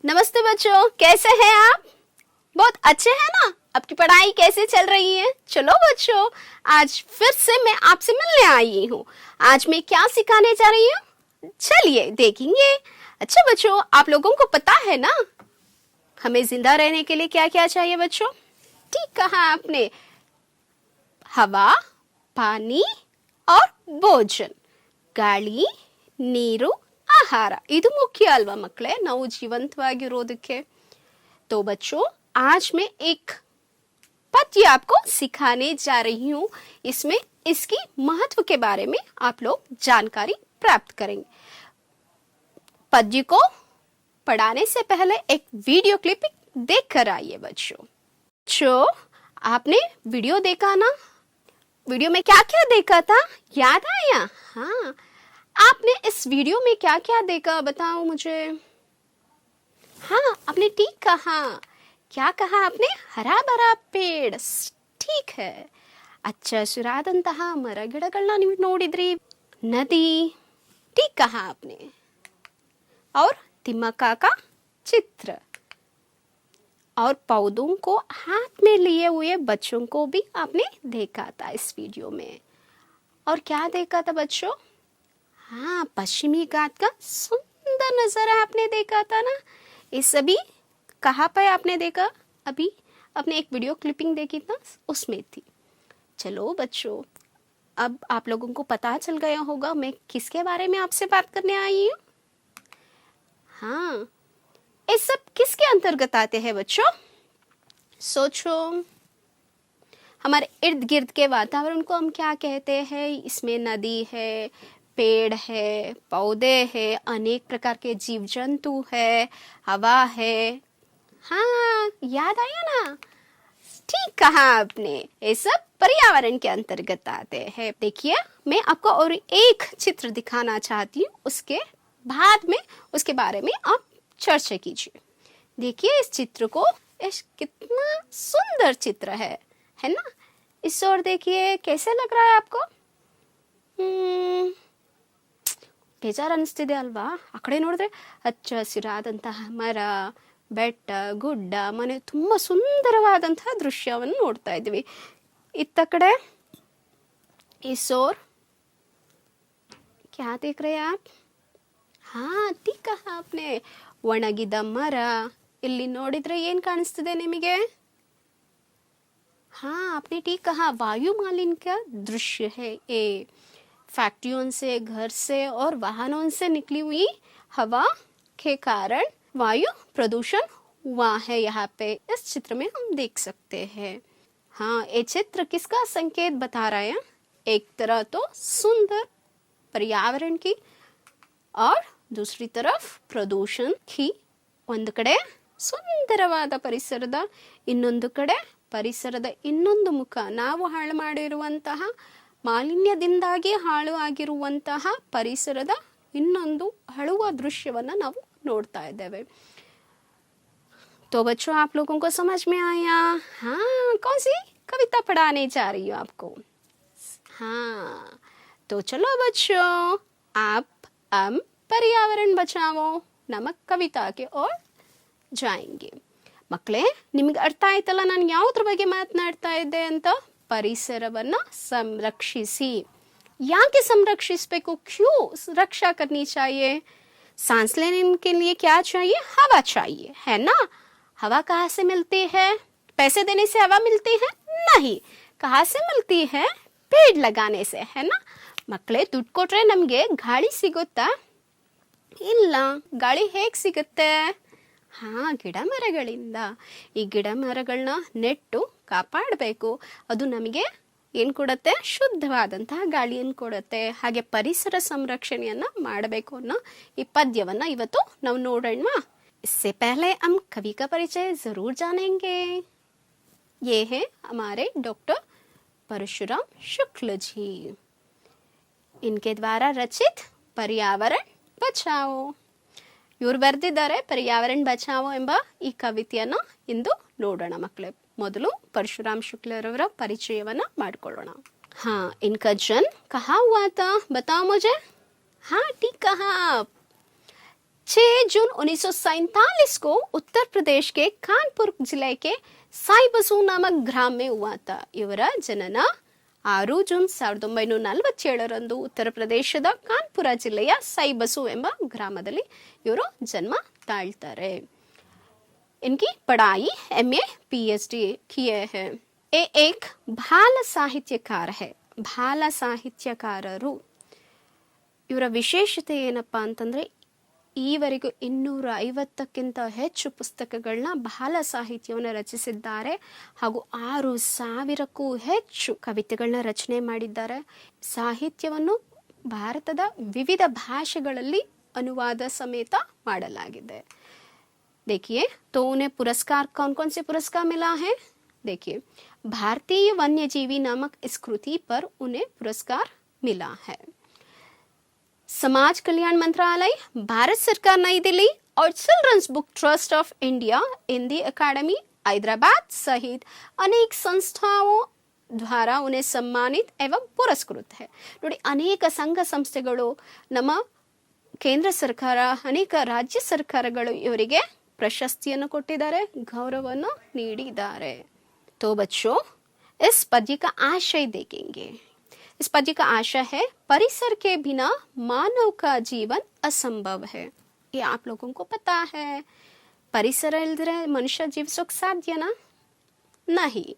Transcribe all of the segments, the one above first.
नमस्ते बच्चों, कैसे हैं आप? बहुत अच्छे हैं ना? आपकी पढ़ाई कैसे चल रही है? चलो बच्चों, आज फिर से मैं आपसे मिलने आई हूँ। आज मैं क्या सिखाने जा रही हूँ, चलिए देखेंगे। अच्छा बच्चों, आप लोगों को पता है ना हमें जिंदा रहने के लिए क्या क्या चाहिए बच्चों? ठीक कहा आपने, हवा, पानी और भोजन, ಗಾಳಿ, ನೀರು, ಆಹಾರ ಇದು ಮುಖ್ಯ ಅಲ್ವಾ ಮಕ್ಕಳೇ ನಾವು ಜೀವಂತವಾಗಿರೋದಕ್ಕೆ। तो बच्चों, आज मैं एक पद्य आपको सिखाने जा रही हूँ। इसमें इसकी महत्व के बारे में आप लोग जानकारी प्राप्त करेंगे। पद्य को पढ़ाने से पहले एक वीडियो क्लिप देख कर आइए बच्चों। आपने वीडियो देखा ना? वीडियो में क्या क्या देखा था, याद आया? हाँ, आपने इस वीडियो में क्या क्या देखा बताओ मुझे। हाँ, आपने ठीक कहा। क्या कहा आपने? हरा भरा पेड़, ठीक है। ಹಚ್ಚ ಹಸಿರಾದಂತಹ ಮರಗಿಡಗಳನ್ನ ನೀವು ನೋಡಿದ್ರಿ, नदी, ठीक कहा आपने। और तिमका का चित्र, और पौधों को हाथ में लिए हुए बच्चों को भी आपने देखा था इस वीडियो में। और क्या देखा था बच्चों? हाँ, पश्चिमी घाट का सुंदर नजारा आपने देखा था ना। ये सभी कहाँ पे आपने देखा? अभी आपने एक वीडियो क्लिपिंग देखी था, उसमें थी। चलो बच्चों, अब आप लोगों को पता चल गया होगा मैं किसके बारे में आपसे बात करने आई हूँ। हाँ, ये सब किसके अंतर्गत आते हैं बच्चों? सोचो, हमारे इर्द गिर्द के वातावरण को हम क्या कहते हैं? इसमें नदी है, पेड़ है, पौधे हैं, अनेक प्रकार के जीव जंतु है, हवा है। हाँ, याद आया ना? ठीक कहा आपने, ये सब पर्यावरण के अंतर्गत आते हैं। देखिए, मैं आपको और एक चित्र दिखाना चाहती हूँ, उसके बाद में उसके बारे में आप चर्चा कीजिए। देखिए इस चित्र को, कितना सुंदर चित्र है ना? इस ओर देखिए, कैसे लग रहा है आपको? ಬೇಜಾರು ಅನಿಸ್ತಿದೆ ಅಲ್ವಾ? ಆ ಕಡೆ ನೋಡಿದ್ರೆ ಹಚ್ಚ ಹಸಿರಾದಂತಹ ಮರ, ಬೆಟ್ಟ, ಗುಡ್ಡ, ಮನೆ, ತುಂಬ ಸುಂದರವಾದಂತಹ ದೃಶ್ಯವನ್ನು ನೋಡ್ತಾ ಇದ್ವಿ। ಇತ್ತ ಕಡೆ इस ओर क्या देख रहे हैं आप? हाँ, ठीक कहा आपने, ಒಣಗಿದ ಮರ। ಇಲ್ಲಿ ನೋಡಿದ್ರೆ ಏನ್ ಕಾಣಿಸ್ತಿದೆ ನಿಮಗೆ? हाँ, आपने ठीक कहा, वायु मालिन्य का दृश्य है ये। फैक्ट्रियों से, घर से और वाहनों से निकली हुई हवा के कारण वायु प्रदूषण हुआ है। यहाँ पे इस चित्र में हम देख सकते हैं। हाँ, ये चित्र किसका संकेत बता रहा है? एक तरह तो सुंदर पर्यावरण की और दूसरी तरफ प्रदूषण की। ಒಂದು ಕಡೆ ಸುಂದರವಾದ ಪರಿಸರದ, ಇನ್ನೊಂದು ಕಡೆ ಪರಿಸರದ ಇನ್ನೊಂದು ಮುಖ, ನಾವು ಹಾಳು ಮಾಡಿರುವಂತಹ ಮಾಲಿನ್ಯದಿಂದಾಗಿ ಹಾಳು ಆಗಿರುವಂತಹ ಪರಿಸರದ ಇನ್ನೊಂದು ಅಳುವ ದೃಶ್ಯವನ್ನು ನಾವು ನೋಡ್ತಾ ಇದ್ದೇವೆ। तो बच्चों, आप लोगों को समझ में आया? हाँ, कौन सी कविता पढ़ाने जा रही हूँ आपको? हाँ, तो चलो बच्चों, आप हम पर्यावरण बचाओ नामक कविता के ओर जाएंगे। ಮಕ್ಕಳೇ, ನಿಮಗೆ ಅರ್ಥ ಆಯ್ತಲ್ಲ ನಾನು ಯಾವುದ್ರ ಬಗ್ಗೆ ಮಾತನಾಡ್ತಾ ಇದ್ದೆ ಅಂತ? ಪರಿಸರವನ್ನು ಸಂರಕ್ಷಿಸಿ। ಯಾಕೆ ಸಂರಕ್ಷಿಸಬೇಕು? क्यों रक्षा करनी चाहिए? सांस लेने के लिए क्या चाहिए? हवा चाहिए, है ना? हवा कहाँ से मिलती है? पैसे देने से हवा मिलती है? नहीं। कहाँ से मिलती है? पेड़ लगाने से, है ना? ಮಕ್ಕಳೇ, ದುಡ್ಡು ಕೊಟ್ರೆ ನಮಗೆ ಗಾಳಿ ಸಿಗುತ್ತಾ? ಇಲ್ಲ। ಗಾಳಿ ಹೇಗೆ ಸಿಗುತ್ತೆ? हाँ, ಗಿಡ ಮರಗಳಿಂದ। ಈ ಗಿಡ ಮರಗಳನ್ನ ನೆಟ್ಟು ಕಾಪಾಡಬೇಕು, ಅದು ನಮಗೆ ಏನು ಕೊಡುತ್ತೆ? ಶುದ್ಧವಾದಂತಹ ಗಾಳಿಯನ್ನು ಕೊಡುತ್ತೆ। ಹಾಗೆ ಪರಿಸರ ಸಂರಕ್ಷಣೆಯನ್ನ ಮಾಡಬೇಕು ಅನ್ನೋ ಈ ಪದ್ಯವನ್ನ ಇವತ್ತು ನಾವು ನೋಡೋಣ। इससे पहले हम कवि का परिचय जरूर जानेंगे। ये है हमारे डॉक्टर परशुराम शुक्ल जी। इनके द्वारा रचित पर्यावरण बचाओ, ಇವರು ಬರೆದಿದ್ದಾರೆ पर्यावरण बचाओ ಎಂಬ ಈ ಕವಿತೆಯನ್ನ ಇಂದು ನೋಡೋಣ ಮಕ್ಕಳೇ। ಮೊದಲು परशुराम शुक्लರವರ ಪರಿಚಯವನ್ನ ಮಾಡಿಕೊಳ್ಳೋಣ। हाँ, इनका जन्म कहाँ हुआ था बताओ मुझे। हाँ, ठीक कहा, 6 जून 1947 को उत्तर प्रदेश के कानपुर जिले के साईबसु नामक ग्राम में हुआ था। ಇವರ ಜನನ 6 ಜೂನ್ 1947ರಂದು ಉತ್ತರ ಪ್ರದೇಶದ ಕಾನ್ಪುರ ಜಿಲ್ಲೆಯ ಸಾಯಿಬಸು ಎಂಬ ಗ್ರಾಮದಲ್ಲಿ ಇವರು ಜನ್ಮ ತಾಳ್ತಾರೆ। इनकी पढ़ाई MA PhD किए हैं। ये एक ಬಾಲ ಸಾಹಿತ್ಯಕಾರ है। ಬಾಲ ಸಾಹಿತ್ಯಕಾರರು ಇವರ ವಿಶೇಷತೆ ಏನಪ್ಪಾ ಅಂತಂದ್ರೆ ಈವರೆಗೂ 250ಕ್ಕಿಂತ ಹೆಚ್ಚು ಪುಸ್ತಕಗಳನ್ನ ಬಾಲ ಸಾಹಿತ್ಯವನ್ನು ರಚಿಸಿದ್ದಾರೆ ಹಾಗೂ 6000ಕ್ಕೂ ಹೆಚ್ಚು ಕವಿತೆಗಳನ್ನ ರಚನೆ ಮಾಡಿದ್ದಾರೆ। ಸಾಹಿತ್ಯವನ್ನು ಭಾರತದ ವಿವಿಧ ಭಾಷೆಗಳಲ್ಲಿ ಅನುವಾದ ಸಮೇತ ಮಾಡಲಾಗಿದೆ। देखिए तो उन्हें पुरस्कार कौन कौन से पुरस्कार मिला है। देखिए भारतीय वन्यजीवी नामक इस कृति पर उन्हें पुरस्कार मिला है। समाज कल्याण मंत्रालय, भारत सरकार नई दिल्ली और childrens book trust of India, Hindi Akademi Hyderabad सहित अनेक संस्थाओं द्वारा उन्हें सम्मानित एवं पुरस्कृत है। ನೋಡಿ ಅನೇಕ ಸಂಘ ಸಂಸ್ಥೆಗಳು ನಮ್ಮ ಕೇಂದ್ರ ಸರ್ಕಾರ ಅನೇಕ ರಾಜ್ಯ ಸರ್ಕಾರಗಳು ಇವರಿಗೆ प्रशस्तिಯನ್ನು ಕೊಟ್ಟಿದ್ದಾರೆ, ಗೌರವವನ್ನು ನೀಡಿದ್ದಾರೆ। तो बच्चों इस पद्य का आशय देखेंगे। इस पद्य का आशय है परिसर के बिना मानव का जीवन असंभव है। ये आप लोगों को पता है, परिसर इल्दरे मनुष्य जीविसोक साध्यना नहीं।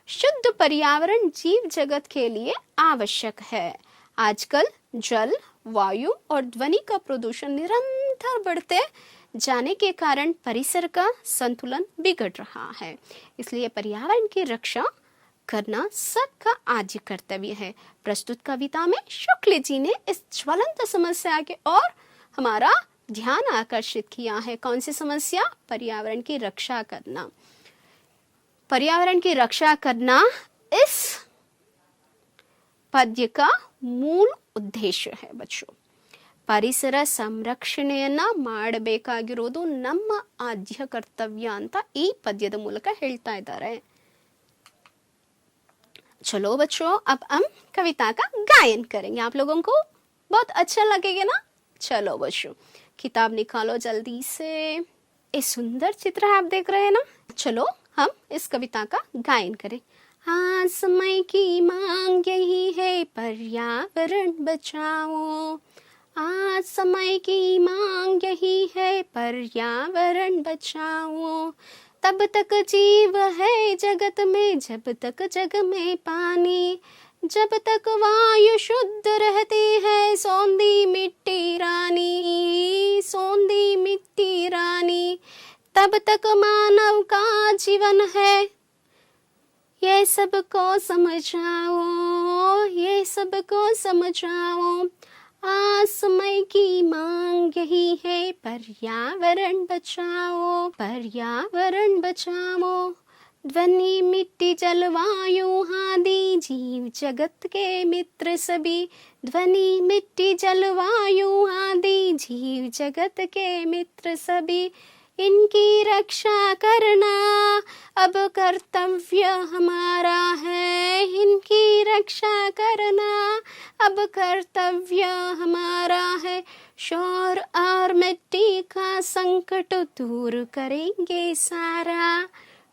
शुद्ध पर्यावरण जीव जगत के लिए आवश्यक है। आजकल जल, वायु और ध्वनि का प्रदूषण निरंतर बढ़ते जाने के कारण परिसर का संतुलन बिगड़ रहा है। इसलिए पर्यावरण की रक्षा करना सबका आद्य कर्तव्य है। प्रस्तुत कविता में शुक्ल जी ने इस ज्वलंत समस्या के और हमारा ध्यान आकर्षित किया है। कौन सी समस्या? पर्यावरण की रक्षा करना। पर्यावरण की रक्षा करना इस पद्य का मूल उद्देश्य है। बच्चों ಪರಿಸರ ಸಂರಕ್ಷಣೆಯನ್ನ ಮಾಡಬೇಕಾಗಿರೋದು ನಮ್ಮ ಆದ್ಯ ಕರ್ತವ್ಯ ಅಂತ ಈ ಪದ್ಯದ ಮೂಲಕ ಹೇಳ್ತಾ ಇದ್ದಾರೆ। चलो बच्चों अब हम कविता का गायन करेंगे। आप लोगों को बहुत अच्छा लगेगा ना। चलो बच्चों किताब निकालो जल्दी से। ये सुंदर चित्र आप देख रहे हैं ना। चलो हम इस कविता का गायन करें। हाँ समय की मांग यही है पर्यावरण बचाओ। आज समय की मांग यही है पर्यावरण बचाओ। तब तक जीव है जगत में जब तक जग में पानी, जब तक वायु शुद्ध रहती है सौंधी मिट्टी रानी, सौंधी मिट्टी रानी। तब तक मानव का जीवन है ये सबको समझाओ, ये सबको समझाओ। आज समय की मांग यही है पर्यावरण बचाओ, पर्यावरण बचाओ। ध्वनि मिट्टी जल वायु आदि जीव जगत के मित्र सभी, ध्वनि मिट्टी जल वायु आदि जीव जगत के मित्र सभी। इनकी रक्षा करना अब कर्तव्य हमारा है, इनकी रक्षा करना अब कर्तव्य हमारा है। शोर और मिट्टी का संकट दूर करेंगे सारा,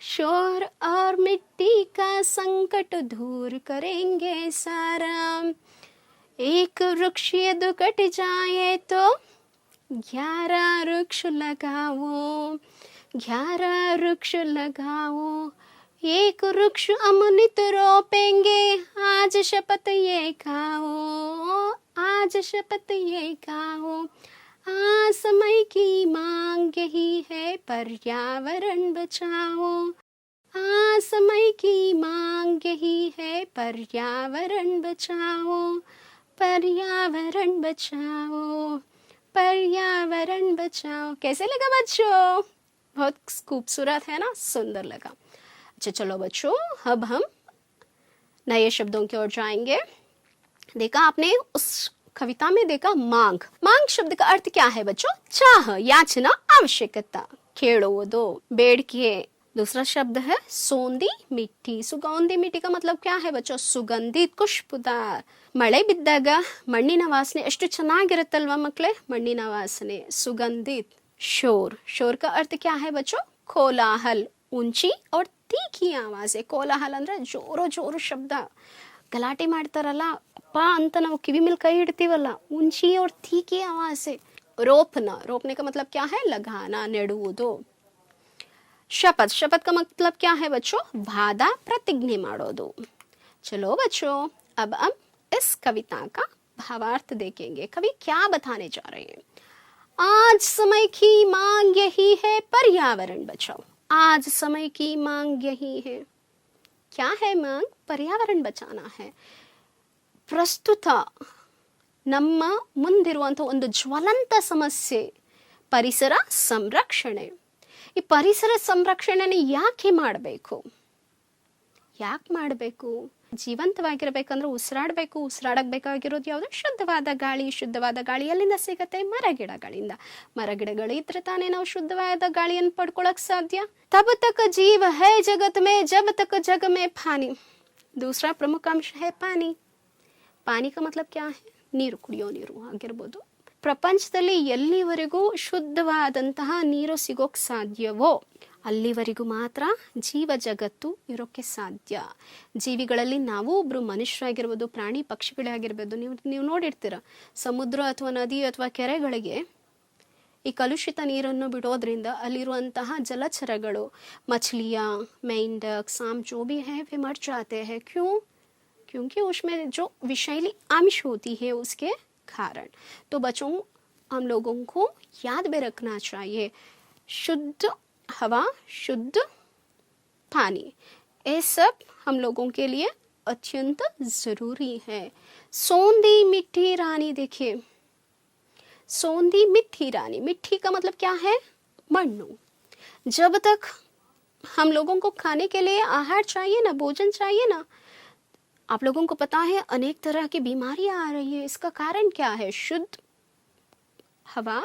शोर और मिट्टी का संकट दूर करेंगे सारा। एक वृक्ष यदि कट जाए तो 11 वृक्ष लगाओ, 11 वृक्ष लगाओ। एक वृक्ष अमृत रोपेंगे आज शपथ ये खाओ, आज शपथ ये खाओ। आज समय की मांग यही है पर्यावरण बचाओ, आज समय की मांग यही है पर्यावरण बचाओ, पर्यावरण बचाओ, पर्यावरण बचाओ। कैसे लगा बच्चों? बहुत खूबसूरत है ना, सुंदर लगा। अच्छा चलो बच्चों अब हम नए शब्दों की ओर जाएंगे। देखा आपने उस कविता में देखा मांग। मांग शब्द का अर्थ क्या है बच्चों? चाह, याचना, आवश्यकता। ಕೇಳುವುದು, ಬೇಡಿಕೆ, दूसरा शब्द है सौंधी मिट्टी। सुगंधी मिट्टी का मतलब क्या है बच्चों? सुगंधित, खुशबूदार। ಮಳೆ ಬಿದ್ದಾಗ ಮಣ್ಣಿನ ವಾಸನೆ ಎಷ್ಟು ಚೆನ್ನಾಗಿರುತ್ತಲ್ವಾ ಮಕ್ಕಳೇ? ಮಣ್ಣಿನ ವಾಸನೆ, सुगंधित। शोर, शोर का अर्थ क्या है बच्चों? कोलाहल, ऊंची और तीखी आवाज है। ಕೋಲಾಹಲ ಅಂದ್ರೆ ಜೋರು ಜೋರು ಶಬ್ದ, ಗಲಾಟೆ ಮಾಡ್ತಾರಲ್ಲ ಅಪ್ಪ ಅಂತ ನಾವು ಕಿವಿ ಮೇಲೆ ಕೈ ಇಡ್ತೀವಲ್ಲ, ऊंची और तीखी आवाज है। रोपना, रोपने का मतलब क्या है? लगाना, ನೆಡುವುದು। शपथ, शपथ का मतलब क्या है बच्चों? वादा, प्रतिज्ञा ಮಾಡೋದು। चलो बच्चों, अब हम इस कविता का भावार्थ देखेंगे। कवि क्या बताने जा रहे हैं? आज समय की मांग यही है पर्यावरण बचाओ। आज समय की मांग यही है। क्या है मांग? पर्यावरण बचाना है। ಪ್ರಸ್ತುತ ನಮ್ಮ ಮುಂದಿರುವಂಥ ಒಂದು ಜ್ವಲಂತ ಸಮಸ್ಯೆ ಪರಿಸರ ಸಂರಕ್ಷಣೆ. ಈ ಪರಿಸರ ಸಂರಕ್ಷಣೆನ ಯಾಕೆ ಮಾಡಬೇಕು? ಜೀವಂತವಾಗಿರಬೇಕಂದ್ರೆ ಉಸಿರಾಡಬೇಕು. ಉಸಿರಾಡಕ್ಕೆ ಬೇಕಾಗಿರೋದು ಯಾವುದು? ಶುದ್ಧವಾದ ಗಾಳಿ. ಶುದ್ಧವಾದ ಗಾಳಿ ಎಲ್ಲಿಂದ ಸಿಗತ್ತೆ? ಮರಗಿಡಗಳಿಂದ. ಮರಗಿಡಗಳಿದ್ರೆ ತಾನೇ ನಾವು ಶುದ್ಧವಾದ ಗಾಳಿಯನ್ನು ಪಡ್ಕೊಳಕ್ ಸಾಧ್ಯ. ತಬ್ ತಕ್ ಜೀವ ಹೈ ಜಗತ್ ಮೇ ಜಬ್ ತಕ್ ಜಗ ಮೇ ಪಾನಿ. दूसरा प्रमुख अंश है पानी। ಪಾನಿ का मतलब क्या है? ನೀರು, ಕುಡಿಯೋ ನೀರು ಆಗಿರ್ಬೋದು। ಪ್ರಪಂಚದಲ್ಲಿ ಎಲ್ಲಿವರೆಗೂ ಶುದ್ಧವಾದಂತಹ ನೀರು ಸಿಗೋಕ್ ಸಾಧ್ಯವೋ ಅಲ್ಲಿವರೆಗೂ ಮಾತ್ರ ಜೀವ ಜಗತ್ತು ಇರೋಕ್ಕೆ ಸಾಧ್ಯ। ಜೀವಿಗಳಲ್ಲಿ ನಾವು ಒಬ್ರು ಮನುಷ್ಯರಾಗಿರ್ಬೋದು, ಪ್ರಾಣಿ ಪಕ್ಷಿಗಳೇ ಆಗಿರ್ಬೋದು, ನೀವು ನೋಡಿರ್ತೀರ ಸಮುದ್ರ ಅಥವಾ ನದಿ ಅಥವಾ ಕೆರೆಗಳಿಗೆ ಈ ಕಲುಷಿತ ನೀರನ್ನು ಬಿಡೋದ್ರಿಂದ ಅಲ್ಲಿರುವಂತಹ ಜಲಚರಗಳು, मछलियाँ, मेंढक, सांप जो भी है वे मर जाते हैं। क्यों? क्योंकि उसमें जो विषैली अंश होती है उसके कारण। तो बच्चों, हम लोगों को याद में रखना चाहिए शुद्ध हवा, शुद्ध पानी, ये सब हम लोगों के लिए अत्यंत जरूरी है। सौंधी मिट्टी रानी, देखिए सौंधी मिट्टी रानी। मिट्टी का मतलब क्या है? मन्नू। जब तक हम लोगों को खाने के लिए आहार चाहिए ना, भोजन चाहिए ना, आप लोगों को पता है अनेक तरह की बीमारियां आ रही है। इसका कारण क्या है? शुद्ध हवा,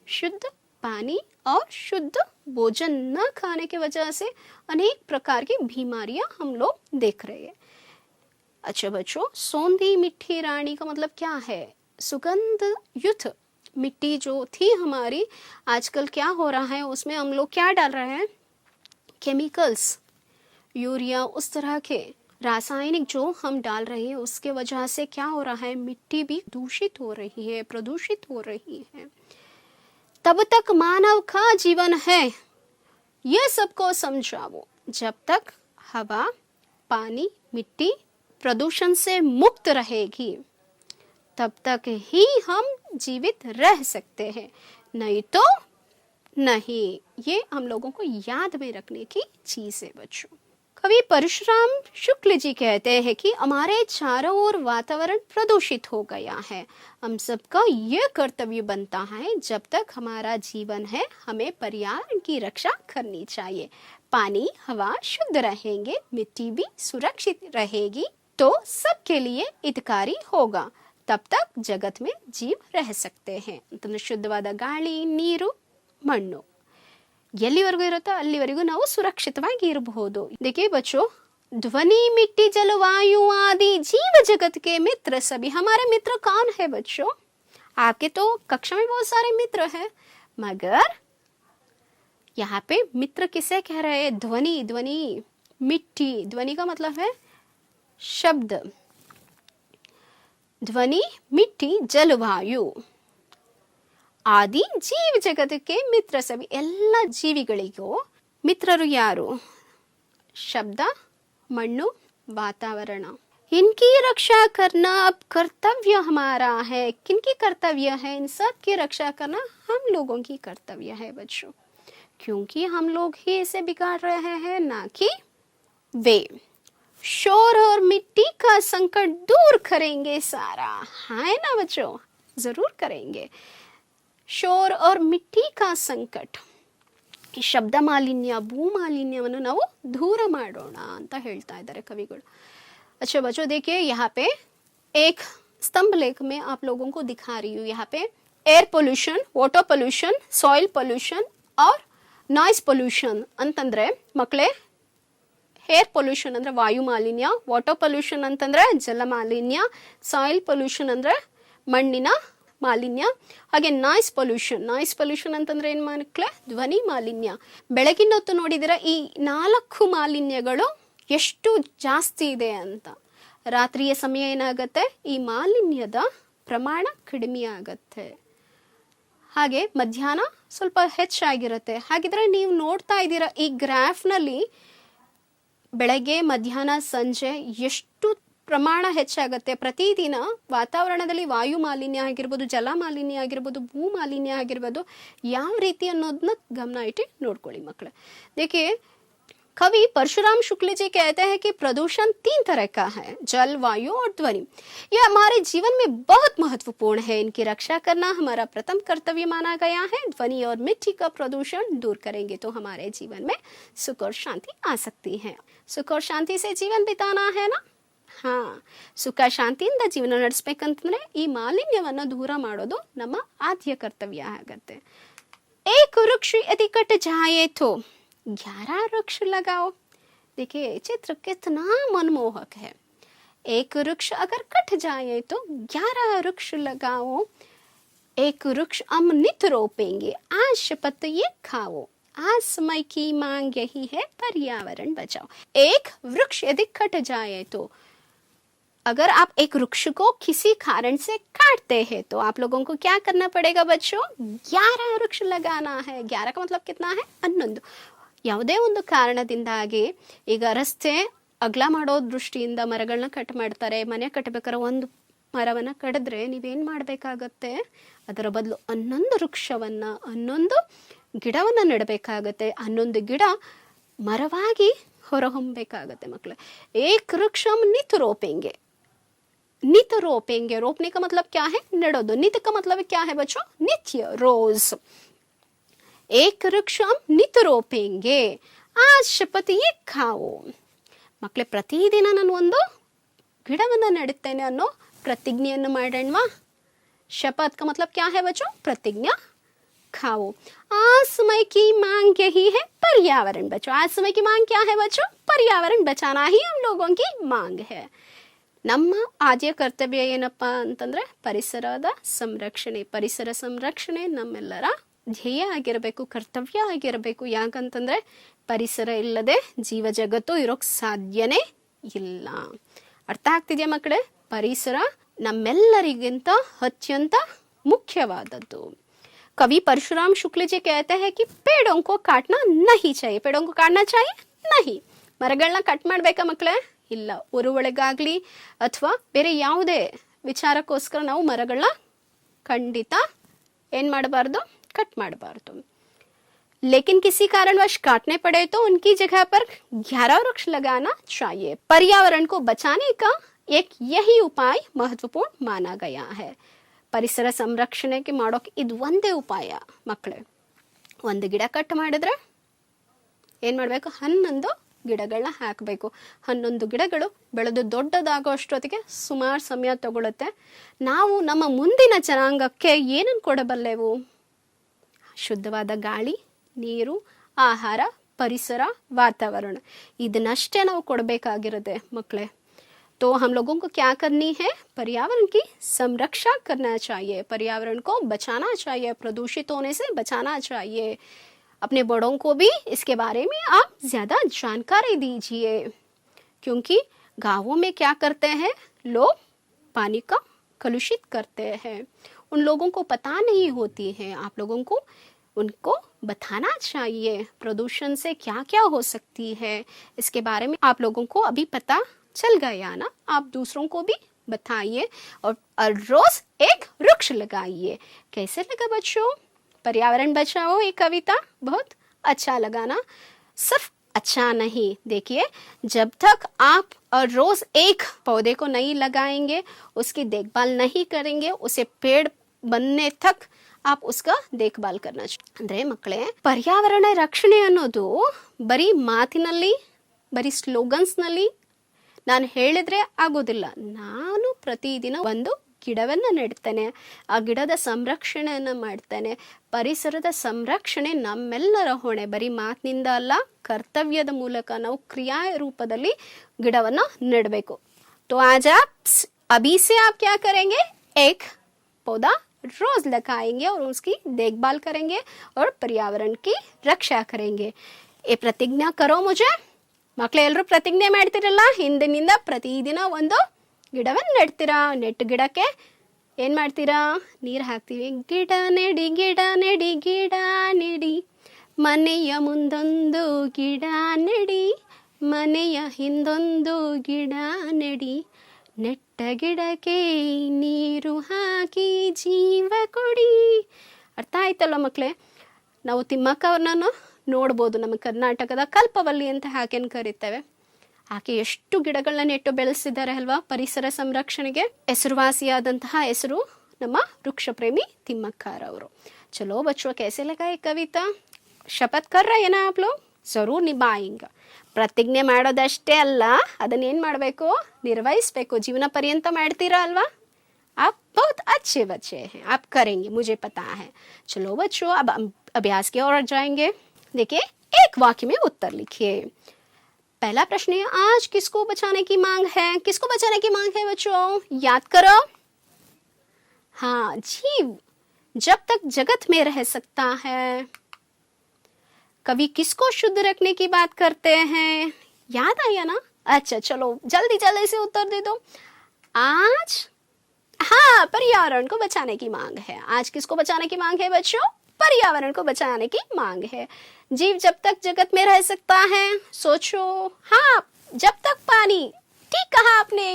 शुद्ध पानी और शुद्ध भोजन न खाने की वजह से अनेक प्रकार की बीमारियां हम लोग देख रहे हैं। अच्छा बच्चों, सौंधी मिट्टी रानी का मतलब क्या है? सुगंध युक्त मिट्टी जो थी हमारी, आजकल क्या हो रहा है उसमें हम लोग क्या डाल रहे हैं? केमिकल्स, यूरिया, उस तरह के रासायनिक जो हम डाल रहे हैं उसके वजह से क्या हो रहा है? मिट्टी भी दूषित हो रही है, प्रदूषित हो रही है। तब तक मानव का जीवन है, ये सबको समझाओ। जब तक हवा, पानी, मिट्टी प्रदूषण से मुक्त रहेगी तब तक ही हम जीवित रह सकते हैं, नहीं तो नहीं। ये हम लोगों को याद में रखने की चीज है बच्चों। कवि परशुराम शुक्ल जी कहते हैं कि हमारे चारों ओर वातावरण प्रदूषित हो गया है। हम सबका ये कर्तव्य बनता है, जब तक हमारा जीवन है हमें पर्यावरण की रक्षा करनी चाहिए। पानी, हवा शुद्ध रहेंगे, मिट्टी भी सुरक्षित रहेगी तो सबके लिए हितकारी होगा। तब तक जगत में जीव रह सकते हैं। ಅಂತಂದ್ರೆ ಶುದ್ಧವಾದ ಗಾಳಿ, ನೀರು, ಮಣ್ಣು ಎಲ್ಲಿವರೆಗೂ ಇರುತ್ತೋ ಅಲ್ಲಿವರೆಗೂ ನಾವು ಸುರಕ್ಷಿತವಾಗಿ ಇರಬಹುದು। देखिए बच्चों, ध्वनि, मिट्टी, जल, वायु आदि जीव जगत के मित्र सभी हमारे मित्र कौन है बच्चों? आपके तो कक्षा में बहुत सारे मित्र हैं, मगर यहाँ पे मित्र किसे कह रहे हैं? ध्वनि, ध्वनि, मिट्टी। ध्वनि का मतलब है शब्द। ध्वनि, मिट्टी, जल, वायु ಆದಿ ಜೀವ ಜಗತ್ತಕ್ಕೆ ಮಿತ್ರ ಸಭಿ। ಎಲ್ಲ ಜೀವಿಗಳಿಗೂ ಮಿತ್ರರು ಯಾರು? ಶಬ್ದ, ಮಣ್ಣು, वातावरण। इनकी रक्षा करना अब कर्तव्य हमारा है। किनकी कर्तव्य है? इन सब की रक्षा करना हम लोगों की कर्तव्य है बच्चों, क्योंकि हम लोग ही इसे बिगाड़ रहे हैं, ना कि वे। शोर और मिट्टी का संकट दूर करेंगे सारा, है ना बच्चों? जरूर करेंगे। ಶೋರ್ और ಮಿಟ್ಟಿ ಕಾ ಸಂಕಟ್, ಈ ಶಬ್ದ ಮಾಲಿನ್ಯ, ಭೂ ಮಾಲಿನ್ಯವನ್ನು ನಾವು ದೂರ ಮಾಡೋಣ ಅಂತ ಹೇಳ್ತಾ ಇದ್ದಾರೆ ಕವಿಗಳು। अच्छा बच्चों, देखिए यहाँ पे एक स्तंभ लेख में आप लोगों को दिखा रही हूँ। यहाँ पे air pollution, water pollution, soil pollution और ನಾಯ್ಸ್ ಪೊಲ್ಯೂಷನ್ ಅಂತಂದರೆ ಮಕ್ಕಳೇ, ಏರ್ ಪೊಲ್ಯೂಷನ್ ಅಂದರೆ ವಾಯು ಮಾಲಿನ್ಯ, ವಾಟರ್ ಪೊಲ್ಯೂಷನ್ ಅಂತಂದರೆ ಜಲ ಮಾಲಿನ್ಯ, ಸಾಯಿಲ್ ಪೊಲ್ಯೂಷನ್ ಅಂದರೆ ಮಣ್ಣಿನ ಮಾಲಿನ್ಯ, ಹಾಗೆ ನಾಯ್ಸ್ ಪೊಲ್ಯೂಷನ್ ಅಂತಂದರೆ ಏನು ಮಕ್ಕಳೇ? ಧ್ವನಿ ಮಾಲಿನ್ಯ. ಬೆಳಗಿನ ಹೊತ್ತು ನೋಡಿದರೆ ಈ 4 ಮಾಲಿನ್ಯಗಳು ಎಷ್ಟು ಜಾಸ್ತಿ ಇದೆ ಅಂತ. ರಾತ್ರಿಯ ಸಮಯ ಏನಾಗುತ್ತೆ, ಈ ಮಾಲಿನ್ಯದ ಪ್ರಮಾಣ ಕಡಿಮೆ ಆಗತ್ತೆ. ಹಾಗೆ ಮಧ್ಯಾಹ್ನ ಸ್ವಲ್ಪ ಹೆಚ್ಚಾಗಿರುತ್ತೆ. ಹಾಗಿದ್ರೆ ನೀವು ನೋಡ್ತಾ ಇದ್ದೀರಾ ಈ ಗ್ರಾಫ್ನಲ್ಲಿ ಬೆಳಗ್ಗೆ, ಮಧ್ಯಾಹ್ನ, ಸಂಜೆ ಎಷ್ಟು ಪ್ರಮಾಣ ಹೆಚ್ಚಾಗುತ್ತೆ. ಪ್ರತಿದಿನ ವಾತಾವರಣದಲ್ಲಿ ವಾಯು ಮಾಲಿನ್ಯ ಆಗಿರ್ಬೋದು, ಜಲ ಮಾಲಿನ್ಯ ಆಗಿರ್ಬೋದು, ಭೂ ಮಾಲಿನ್ಯ ಆಗಿರ್ಬೋದು, ಯಾವ ರೀತಿ ಅನ್ನೋದನ್ನ ಗಮನ ಇಟ್ಟು ನೋಡ್ಕೊಳ್ಳಿ ಮಕ್ಕಳೇ. देखिए, कवि परशुराम शुक्ल जी कहते हैं कि प्रदूषण 3 तरह का है, जल, वायु और ध्वनि. यह हमारे जीवन में बहुत महत्वपूर्ण है. इनकी रक्षा करना हमारा प्रथम कर्तव्य माना गया है. ध्वनि और मिट्टी का प्रदूषण दूर करेंगे तो हमारे जीवन में सुख और शांति आ सकती है. सुख और शांति से जीवन बिताना है ना. ಹಾ, ಸುಖ ಶಾಂತಿಯಿಂದ ಜೀವನ ನಡೆಸಬೇಕಂತಂದ್ರೆ ಈ ಮಾಲಿನ್ಯವನ್ನು ದೂರ ಮಾಡೋದು ನಮ್ಮ ಆದ್ಯ ಕರ್ತವ್ಯ ಆಗತ್ತೆ. एक वृक्ष यदि कट जाए तो 11 वृक्ष लगाओ. देखिए चित्र कितना मनमोहक है. एक वृक्ष अगर कट जाए तो 11 वृक्ष लगाओ. एक वृक्ष अमृत रोपेंगे, आज शपथ ये खाओ. आज समय की मांग यही है, पर्यावरण बचाओ. एक वृक्ष यदि कट जाए तो, अगर आप एक वृक्ष को किसी कारण से काटते हैं तो आप लोगों को क्या करना पड़ेगा बच्चों? 11 वृक्ष लगाना है. 11 का मतलब कितना है? 11. ಯಾವುದೇ ಒಂದು ಕಾರಣದಿಂದಾಗಿ ಈಗ ರಸ್ತೆ ಅಗಲ ಮಾಡೋ ದೃಷ್ಟಿಯಿಂದ ಮರಗಳನ್ನ ಕಟ್ ಮಾಡ್ತಾರೆ. ಮನೆ ಕಟ್ಟಬೇಕಾದ್ರೆ ಒಂದು ಮರವನ್ನು ಕಡಿದ್ರೆ ನೀವೇನು ಮಾಡಬೇಕಾಗತ್ತೆ? ಅದರ ಬದಲು 11 ವೃಕ್ಷವನ್ನು, 11 ಗಿಡವನ್ನು ನೆಡಬೇಕಾಗತ್ತೆ. 11 ಗಿಡ ಮರವಾಗಿ ಹೊರಹೊಮ್ಮಬೇಕಾಗತ್ತೆ ಮಕ್ಕಳೇ. ಏಕ್ ವೃಕ್ಷಂ ನಿತ್ रोपेंगे. नित रोपेंगे, रोपने का मतलब क्या है? नेड़ोदो. नित का मतलब क्या है बच्चों? नित्य, रोज. एक वृक्षम नित रोपेंगे, आज शपथ ये खाओ. ಮಕ್ಕಳೇ, ಪ್ರತಿದಿನ ನಾನು ಒಂದು ಗಿಡವನ್ನು ನೆಡುತ್ತೇನೆ ಅನ್ನೋ ಪ್ರತಿಜ್ಞೆಯನ್ನು ಮಾಡೋಣವಾ? शपथ का मतलब क्या है बच्चों? प्रतिज्ञा. खाओ. आज समय की मांग यही है, पर्यावरण बचाओ. आज समय की मांग क्या है बच्चों? पर्यावरण बचाना ही हम लोगों की मांग है. ನಮ್ಮ ಆದ್ಯ ಕರ್ತವ್ಯ ಏನಪ್ಪ ಅಂತಂದರೆ ಪರಿಸರದ ಸಂರಕ್ಷಣೆ. ಪರಿಸರ ಸಂರಕ್ಷಣೆ ನಮ್ಮೆಲ್ಲರ ಧ್ಯೇಯ ಆಗಿರಬೇಕು, ಕರ್ತವ್ಯ ಆಗಿರಬೇಕು. ಯಾಕಂತಂದರೆ ಪರಿಸರ ಇಲ್ಲದೆ ಜೀವ ಜಗತ್ತು ಇರೋಕ್ಕೆ ಸಾಧ್ಯನೇ ಇಲ್ಲ. ಅರ್ಥ ಆಗ್ತಿದೆಯಾ ಮಕ್ಕಳೇ? ಪರಿಸರ ನಮ್ಮೆಲ್ಲರಿಗಿಂತ ಅತ್ಯಂತ ಮುಖ್ಯವಾದದ್ದು. कवि परशुराम शुक्ल जी कहते हैं कि पेड़ों को काटना नहीं चाहिए. पेड़ों को काटना चाहिए नहीं. ಮರಗಳನ್ನ ಕಟ್ ಮಾಡಬೇಕಾ ಮಕ್ಕಳೇ? ಇಲ್ಲ. ಉರುವಳಿಗಾಗಲಿ ಅಥವಾ ಬೇರೆ ಯಾವುದೇ ವಿಚಾರಕ್ಕೋಸ್ಕರ ನಾವು ಮರಗಳನ್ನ ಖಂಡಿತ ಏನು ಮಾಡಬಾರ್ದು? ಕಟ್ ಮಾಡಬಾರ್ದು. लेकिन किसी कारणवश काटने पड़े तो उनकी जगह पर 11 वृक्ष लगाना चाहिए. पर्यावरण को बचाने का एक यही उपाय महत्वपूर्ण माना गया है. ಪರಿಸರ ಸಂರಕ್ಷಣೆಗೆ ಮಾಡೋಕೆ ಇದು ಒಂದೇ ಉಪಾಯ ಮಕ್ಕಳೇ. ಒಂದು ಗಿಡ ಕಟ್ ಮಾಡಿದ್ರೆ ಏನು ಮಾಡಬೇಕು? 11 ಗಿಡಗಳನ್ನ ಹಾಕಬೇಕು. 11 ಗಿಡಗಳು ಬೆಳೆದು ದೊಡ್ಡದಾಗೋ ಅಷ್ಟೊತ್ತಿಗೆ ಸುಮಾರು ಸಮಯ ತಗೊಳುತ್ತೆ. ನಾವು ನಮ್ಮ ಮುಂದಿನ ಜನಾಂಗಕ್ಕೆ ಏನನ್ನು ಕೊಡಬಲ್ಲೆವು? ಶುದ್ಧವಾದ ಗಾಳಿ, ನೀರು, ಆಹಾರ, ಪರಿಸರ, ವಾತಾವರಣ. ಇದನ್ನಷ್ಟೇ ನಾವು ಕೊಡಬೇಕಾಗಿರುತ್ತೆ ಮಕ್ಕಳೇ. तो हम लोगों को क्या करनी है? पर्यावरण की संरक्षा करना चाहिए. पर्यावरण को बचाना चाहिए, प्रदूषित होने से बचाना चाहिए. अपने बड़ों को भी इसके बारे में आप ज़्यादा जानकारी दीजिए, क्योंकि गाँवों में क्या करते हैं लोग? पानी का कलुषित करते हैं. उन लोगों को पता नहीं होती है. आप लोगों को उनको बताना चाहिए प्रदूषण से क्या क्या हो सकती है. इसके बारे में आप लोगों को अभी पता चल गया ना? आप दूसरों को भी बताइए और रोज एक वृक्ष लगाइए. कैसे लगा बच्चों? पर्यावरण बचाओ ये कविता बहुत अच्छा लगा ना? सिर्फ अच्छा नहीं, देखिए जब तक आप रोज एक पौधे को नहीं लगाएंगे, उसकी देखभाल नहीं करेंगे, उसे पेड़ बनने तक आप उसका देखभाल करना चाहिए. ಅಂದ್ರೆ ಮಕ್ಕಳೇ, ಪರ್ಯಾವರಣ ರಕ್ಷಣೆ ಅನ್ನೋದು ಬರೀ ಮಾತಿನಲ್ಲಿ, ಬರೀ ಸ್ಲೋಗನ್ಸ್ನಲ್ಲಿ ನಾನು ಹೇಳಿದ್ರೆ ಆಗೋದಿಲ್ಲ. ನಾನು ಪ್ರತಿದಿನ ಒಂದು ಗಿಡವನ್ನು ನೆಡ್ತಾನೆ, ಆ ಗಿಡದ ಸಂರಕ್ಷಣೆಯನ್ನು ಮಾಡ್ತಾನೆ. ಪರಿಸರದ ಸಂರಕ್ಷಣೆ ನಮ್ಮೆಲ್ಲರ ಹೊಣೆ. ಬರೀ ಮಾತಿನಿಂದ ಅಲ್ಲ, ಕರ್ತವ್ಯದ ಮೂಲಕ ನಾವು ಕ್ರಿಯಾ ರೂಪದಲ್ಲಿ ಗಿಡವನ್ನು ನೆಡಬೇಕು. तो आज आप अभी से आप क्या करेंगे, एक पौधा रोज लगाएंगे और उसकी देखभाल करेंगे और पर्यावरण की रक्षा करेंगे. ये प्रतिज्ञा करो मुझे. ಮಕ್ಕಳು ಎಲ್ಲರೂ ಪ್ರತಿಜ್ಞೆ ಮಾಡ್ತಿರಲ್ಲ, ಹಿಂದಿನಿಂದ ಪ್ರತಿದಿನ ಒಂದು ಗಿಡವನ್ನು ನೆಡ್ತೀರಾ. ನೆಟ್ಟು ಗಿಡಕ್ಕೆ ಏನು ಮಾಡ್ತೀರಾ, ನೀರು ಹಾಕ್ತೀವಿ. ಗಿಡ ನೆಡಿ ಗಿಡ ನೆಡಿ ಗಿಡ ನೆಡಿ, ಮನೆಯ ಮುಂದೊಂದು ಗಿಡ ನೆಡಿ, ಮನೆಯ ಹಿಂದೊಂದು ಗಿಡ ನೆಡಿ, ನೆಟ್ಟ ಗಿಡಕ್ಕೆ ನೀರು ಹಾಕಿ ಜೀವ ಕೊಡಿ. ಅರ್ಥ ಆಯ್ತಲ್ಲ ಮಕ್ಕಳೇ? ನಾವು ತಿಮ್ಮಕ್ಕ ಅವ್ರನ್ನ ನೋಡ್ಬೋದು. ನಮ್ಮ ಕರ್ನಾಟಕದ ಕಲ್ಪವಲ್ಲಿ ಅಂತ ಆಕೆಯನ್ನು ಕರಿತೇವೆ. ಆಕೆ ಎಷ್ಟು ಗಿಡಗಳನ್ನ ನೆಟ್ಟು ಬೆಳೆಸಿದ್ದಾರೆ ಅಲ್ವಾ ಪರಿಸರ ಸಂರಕ್ಷಣೆಗೆ. ಹೆಸರುವಾಸಿಯಾದಂತಹ ಹೆಸರು ನಮ್ಮ ವೃಕ್ಷ ಪ್ರೇಮಿ ತಿಮ್ಮಕ್ಕರವರು. ಚಲೋ ಬಚ್ಚೋ, कैसे लगा ये कविता? ಶಪಥ कर रहे हैं ना आप लोग? जरूर निभाएंगे. ಪ್ರತಿಜ್ಞೆ ಮಾಡೋದಷ್ಟೇ ಅಲ್ಲ, ಅದನ್ನೇನು ಮಾಡಬೇಕು, ನಿರ್ವಹಿಸಬೇಕು. ಜೀವನ ಪರ್ಯಂತ ಮಾಡ್ತೀರಾ ಅಲ್ವಾ? आप बहुत अच्छे बच्चे हैं, आप करेंगे, मुझे पता है. चलो बच्चों, अब अभ्यास की ओर जाएंगे. देखिए, एक वाक्य में उत्तर लिखिए. पहला प्रश्न है, आज किसको बचाने की मांग है? किसको बचाने की मांग है बच्चों? याद करो. हाँ, जीव जब तक जगत में रह सकता है. कवि किसको शुद्ध रखने की बात करते हैं? याद आया ना? अच्छा, चलो जल्दी जल्दी से उत्तर दे दो. आज, हाँ, पर्यावरण को बचाने की मांग है. आज किसको बचाने की मांग है बच्चों? पर्यावरण को बचाने की मांग है. जीव जब तक जगत में रह सकता है, सोचो. हाँ, जब तक पानी, ठीक कहा आपने,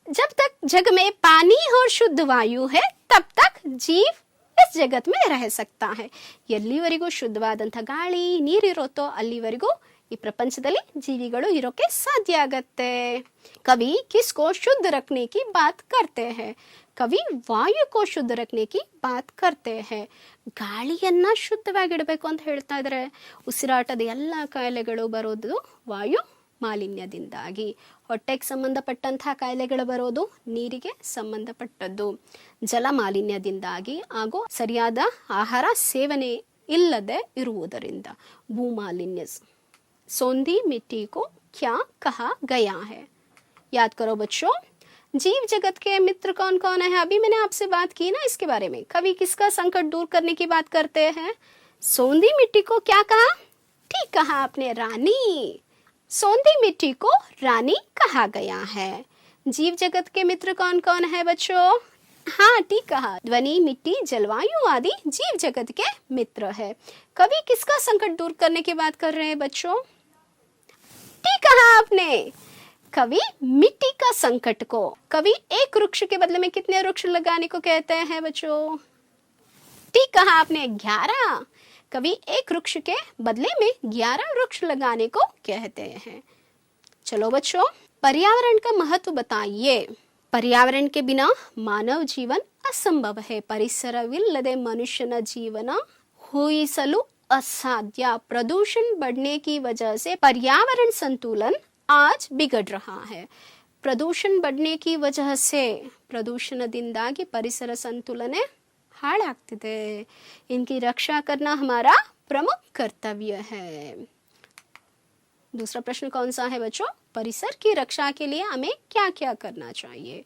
जब तक जग में पानी और शुद्ध वायु है तब तक जीव इस जगत में रह सकता है. ಎಲ್ಲಿವರೆಗೂ ಶುದ್ಧವಾದಂಥ ಗಾಳಿ ನೀರಿರುತ್ತೋ ಅಲ್ಲಿವರೆಗೂ ಈ ಪ್ರಪಂಚದಲ್ಲಿ ಜೀವಿಗಳು ಇರೋಕೆ ಸಾಧ್ಯ ಆಗತ್ತೆ. ಕವಿ किसको शुद्ध रखने की बात करते हैं? ಕವಿ ವಾಯು ಕೋ ಶುದ್ಧ ರಖನೆ ಕಿ ಬಾತ್ ಕರ್ತೆ ಹೈ. ಗಾಳಿಯನ್ನ ಶುದ್ಧವಾಗಿಡಬೇಕು ಅಂತ ಹೇಳ್ತಾ ಇದ್ದಾರೆ. ಉಸಿರಾಟದ ಎಲ್ಲ ಕಾಯಿಲೆಗಳು ಬರೋದು ವಾಯು ಮಾಲಿನ್ಯದಿಂದಾಗಿ. ಹೊಟ್ಟೆಗೆ ಸಂಬಂಧಪಟ್ಟಂತಹ ಕಾಯಿಲೆಗಳು ಬರೋದು ನೀರಿಗೆ ಸಂಬಂಧಪಟ್ಟದ್ದು. ಜಲ ಮಾಲಿನ್ಯದಿಂದಾಗಿ ಹಾಗೂ ಸರಿಯಾದ ಆಹಾರ ಸೇವನೆ ಇಲ್ಲದೆ ಇರುವುದರಿಂದ. ಭೂ ಮಾಲಿನ್ಯ. ಸೋಂಧಿ ಮಿಟ್ಟಿ ಕೋ ಕ್ಯಾ ಕಹಾ ಗಯಾ ಹೈ? याद करो बच्चों. जीव जगत के मित्र कौन कौन है? अभी मैंने आपसे बात की ना इसके बारे में. कवि किसका संकट दूर करने की बात करते हैं? सोंधी मिट्टी को क्या कहा? ठीक कहा आपने, रानी. सोंधी मिट्टी को रानी कहा गया है. जीव जगत के मित्र कौन कौन है बच्चों? हाँ, ठीक कहा. ध्वनि, मिट्टी, जलवायु आदि जीव जगत के मित्र है. कवि किसका संकट दूर करने की बात कर रहे हैं बच्चों? ठीक कहा आपने, कवि मिट्टी का संकट को. कवि एक वृक्ष के बदले में कितने वृक्ष लगाने को कहते हैं बच्चों? ठीक कहा आपने, 11. कवि एक वृक्ष के बदले में 11 वृक्ष लगाने को कहते हैं. चलो बच्चों, पर्यावरण का महत्व बताइए. पर्यावरण के बिना मानव जीवन असंभव है. ಪರಿಸರವಿಲ್ಲದೆ ಮನುಷ್ಯನ ಜೀವನ ಊಹಿಸಲು असाध्य. प्रदूषण बढ़ने की वजह से पर्यावरण संतुलन आज बिगड़ रहा है. ಪ್ರದೂಷಣ बढ़ने की वजह से, ಪ್ರದೂಷಣದಿಂದಾಗಿ ಪರಿಸರ ಸಂತುಲನ ಹಾಳಾಗ್ತಿದೆ. इनकी रक्षा करना हमारा प्रमुख कर्तव्य है. दूसरा प्रश्न कौन सा है बच्चों? परिसर की रक्षा के लिए हमें क्या क्या करना चाहिए?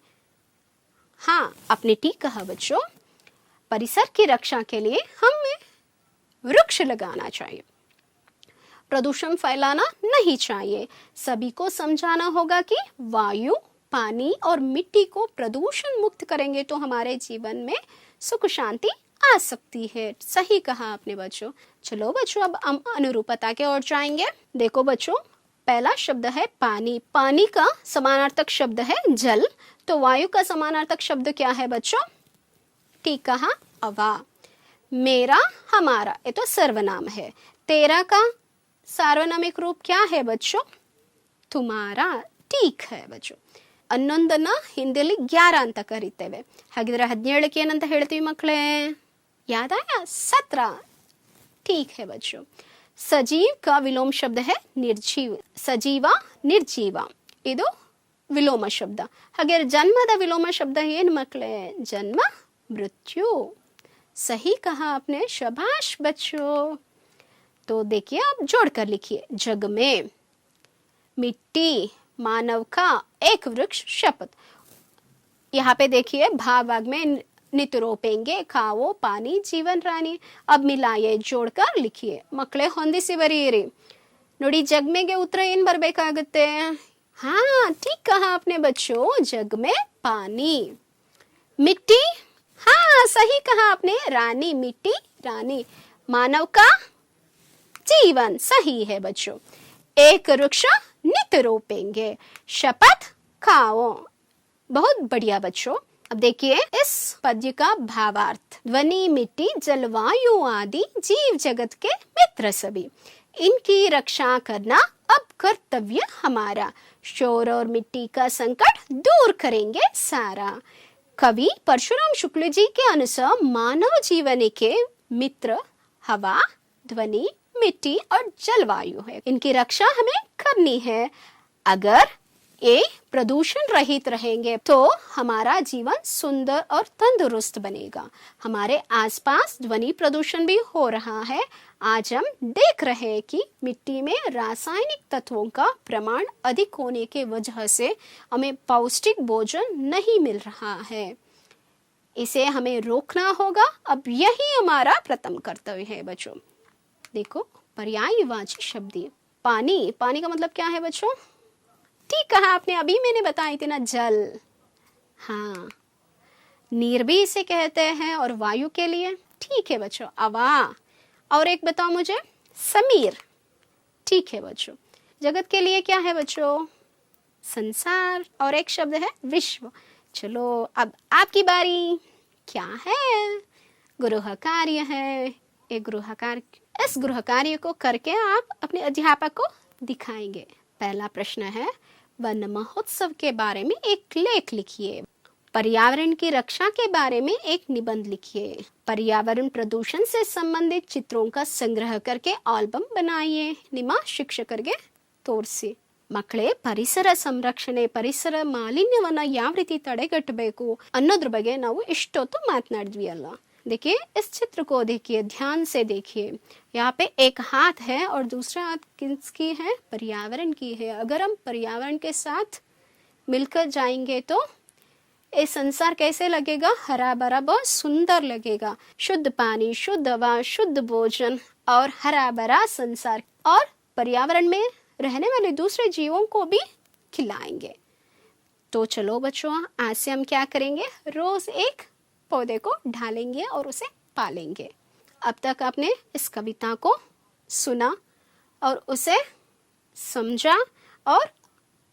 हाँ, आपने ठीक कहा बच्चों. परिसर की रक्षा के लिए हमें वृक्ष लगाना चाहिए. प्रदूषण फैलाना नहीं चाहिए. सभी को समझाना होगा कि वायु, पानी और मिट्टी को प्रदूषण मुक्त करेंगे तो हमारे जीवन में सुख शांति आ सकती है. सही कहा आपने बच्चों. चलो बच्चों, अब हम अनुरूपता के ओर जाएंगे. देखो बच्चों, पहला शब्द है पानी. पानी का समानार्थक शब्द है जल. तो वायु का समानार्थक शब्द क्या है बच्चों? ठीक कहा, हवा. मेरा, हमारा, ये तो सर्वनाम है. तेरा का सार्वनामिक रूप क्या है बच्चों? तुम्हारा. ठीक है बच्चों. ಅನ್ನೊಂದನ್ನ ಹಿಂದಿಯಲ್ಲಿ 11 ಅಂತ ಕರೀತೇವೆ. ಹಾಗಿದ್ರೆ 17ಕ್ಕೆ ಏನಂತ ಹೇಳ್ತೀವಿ ಮಕ್ಕಳೇ? ಯಾದಾಯ 17. ठीक है बच्चों. सजीव का विलोम शब्द है निर्जीव. सजीवा, निर्जीवा. ಇದು ವಿಲೋಮ ಶಬ್ದ. ಹಾಗಾದ್ರೆ ಜನ್ಮದ ವಿಲೋಮ ಶಬ್ದ ಏನು ಮಕ್ಕಳೇ? जन्म मृत्यु. सही कहा आपने, शाबाश बच्चों. तो देखिए आप जोड़कर लिखिए. जग में मिट्टी, मानव का एक वृक्ष, शपथ. यहाँ पे देखिए भावाग में नित रोपेंगे, खाओ पानी, जीवन रानी. अब मिलाइए, जोड़कर लिखिए. ಮಕ್ಕಳೇ ಹೊಂದಿಸಿ ಬರೆಯಿರಿ. ನೋಡಿ ಜಗ್ಮೆಗೆ ಉತ್ತರ ಏನ್ ಬರ್ಬೇಕಾಗುತ್ತೆ? हाँ ठीक कहा आपने बच्चों, जग में पानी. मिट्टी, हाँ सही कहा आपने, रानी, मिट्टी रानी. मानव का जीवन, सही है बच्चों. एक वृक्ष नित रोपेंगे, शपथ खाओ. बहुत बढ़िया बच्चों. अब देखिए इस पद्य का भावार्थ. ध्वनि, मिट्टी, जलवायु आदि जीव जगत के मित्र सभी, इनकी रक्षा करना अब कर्तव्य हमारा. शोर और मिट्टी का संकट दूर करेंगे सारा. कवि परशुराम शुक्ल जी के अनुसार मानव जीवन के मित्र हवा, ध्वनि, मिट्टी और जलवायु है. इनकी रक्षा हमें करनी है. अगर ये प्रदूषण रहित रहेंगे तो हमारा जीवन सुंदर और तंदुरुस्त बनेगा. हमारे आसपास ध्वनि प्रदूषण भी हो रहा है. आज हम देख रहे हैं कि मिट्टी में रासायनिक तत्वों का प्रमाण अधिक होने के वजह से हमें पौष्टिक भोजन नहीं मिल रहा है. इसे हमें रोकना होगा. अब यही हमारा प्रथम कर्तव्य है बच्चों. देखो पर्यायवाची शब्द. पानी, पानी का मतलब क्या है बच्चों? ठीक कहा आपने, अभी मैंने बताई थी ना, जल. हाँ, नीर भी इसे कहते हैं. और वायु के लिए ठीक है बच्चों, हवा. और एक बताओ मुझे, समीर. ठीक है बच्चों. जगत के लिए क्या है बच्चों? संसार. और एक शब्द है विश्व. चलो अब आपकी बारी. क्या है? गृह कार्य है. एक गृह कार्य, इस गृह कार्य को करके आप अपने अध्यापक को दिखाएंगे. पहला प्रश्न है, वन महोत्सव के बारे में एक लेख लिखिए. पर्यावरण की रक्षा के बारे में एक निबंध लिखिए. पर्यावरण प्रदूषण से संबंधित चित्रों का संग्रह करके ಆಲ್ಬಮ್ बनाइए. ನಿಮ್ಮ ಶಿಕ್ಷಕರಿಗೆ ತೋರಿಸಿ. ಮಕ್ಕಳೇ, ಪರಿಸರ ಸಂರಕ್ಷಣೆ, ಪರಿಸರ ಮಾಲಿನ್ಯವನ್ನ ಯಾವ ರೀತಿ ತಡೆಗಟ್ಟಬೇಕು ಅನ್ನೋದ್ರ ಬಗ್ಗೆ ನಾವು ಇಷ್ಟೊತ್ತು ಮಾತನಾಡಿದ್ವಿ ಅಲ್ಲ. देखिए इस चित्र को देखिए, ध्यान से देखिए. यहाँ पे एक हाथ है और दूसरा हाथ किसकी है? पर्यावरण की है. अगर हम पर्यावरण के साथ मिलकर जाएंगे तो ये संसार कैसे लगेगा? हरा भरा, बहुत सुंदर लगेगा. शुद्ध पानी, शुद्ध हवा, शुद्ध भोजन और हरा भरा संसार, और पर्यावरण में रहने वाले दूसरे जीवों को भी खिलाएंगे. तो चलो बच्चों, आज से हम क्या करेंगे? रोज एक पौधे को ढालेंगे और उसे पालेंगे. अब तक आपने इस कविता को सुना और उसे समझा और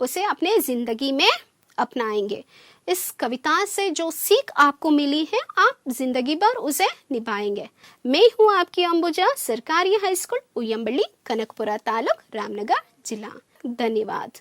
उसे अपने जिंदगी में अपनाएंगे. इस कविता से जो सीख आपको मिली है, आप जिंदगी भर उसे निभाएंगे. मैं हूँ आपकी अंबुजा, सरकारी हाई स्कूल उयंबली, कनकपुरा तालुक, रामनगर जिला. धन्यवाद.